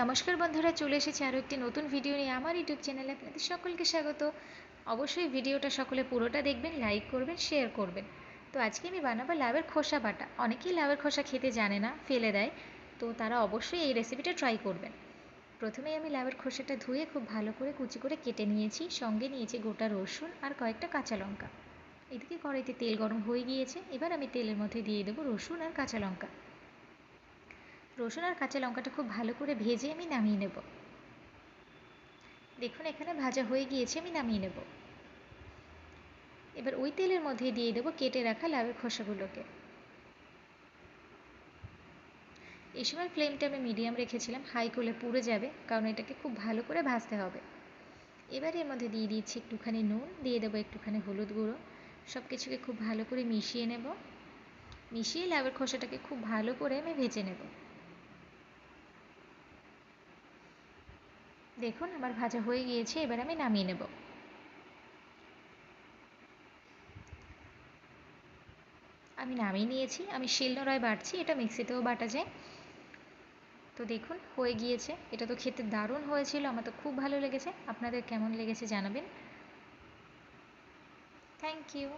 নমস্কার বন্ধুরা, চলে এসেছি আরও একটি নতুন ভিডিও নিয়ে আমার ইউটিউব চ্যানেলে। আপনাদের সকলকে স্বাগত। অবশ্যই ভিডিওটা সকলে পুরোটা দেখবেন, লাইক করবেন, শেয়ার করবেন। তো আজকে আমি বানাবো লাউয়ের খোসা বাটা। অনেকেই লাউয়ের খোসা খেতে জানে না, ফেলে দেয়। তো তারা অবশ্যই এই রেসিপিটা ট্রাই করবেন। প্রথমেই আমি লাউয়ের খোসাটা ধুয়ে খুব ভালো করে কুচি করে কেটে নিয়েছি। সঙ্গে নিয়েছি গোটা রসুন আর কয়েকটা কাঁচা লঙ্কা। এদিকে কড়াইতে তেল গরম হয়ে গিয়েছে। এবার আমি তেলের মধ্যে দিয়ে দেবো রসুন আর কাঁচা লঙ্কা। রসুন আর কাঁচা লঙ্কাটা খুব ভালো করে ভেজে আমি নামিয়ে নেব। দেখুন এখানে ভাজা হয়ে গিয়েছে, আমি নামিয়ে নেব। এবার ওই তেলের মধ্যে দিয়ে দেবো কেটে রাখা লাউয়ের খোসাগুলোকে। এই সময় ফ্লেমটা আমি মিডিয়াম রেখেছিলাম, হাই করলে পুড়ে যাবে, কারণ এটাকে খুব ভালো করে ভাজতে হবে। এবার এর মধ্যে দিয়ে দিচ্ছি একটুখানি নুন, দিয়ে দেবো একটুখানি হলুদ গুঁড়ো। সব কিছুকে খুব ভালো করে মিশিয়ে নেব। মিশিয়ে লাউয়ের খোসাটাকে খুব ভালো করে আমি ভেজে নেব। দেখুন আমার ভাজা হয়ে গিয়েছে, এবার আমি নামিয়ে নেব। আমি নামিয়ে নিয়েছি। আমি শিলনোড়ায় বাটছি, এটা মিক্সিতেও বাটা যায়। তো দেখুন হয়ে গিয়েছে। এটা তো খেতে দারুণ হয়েছিল, আমার তো খুব ভালো লেগেছে। আপনাদের কেমন লেগেছে জানাবেন। Thank you.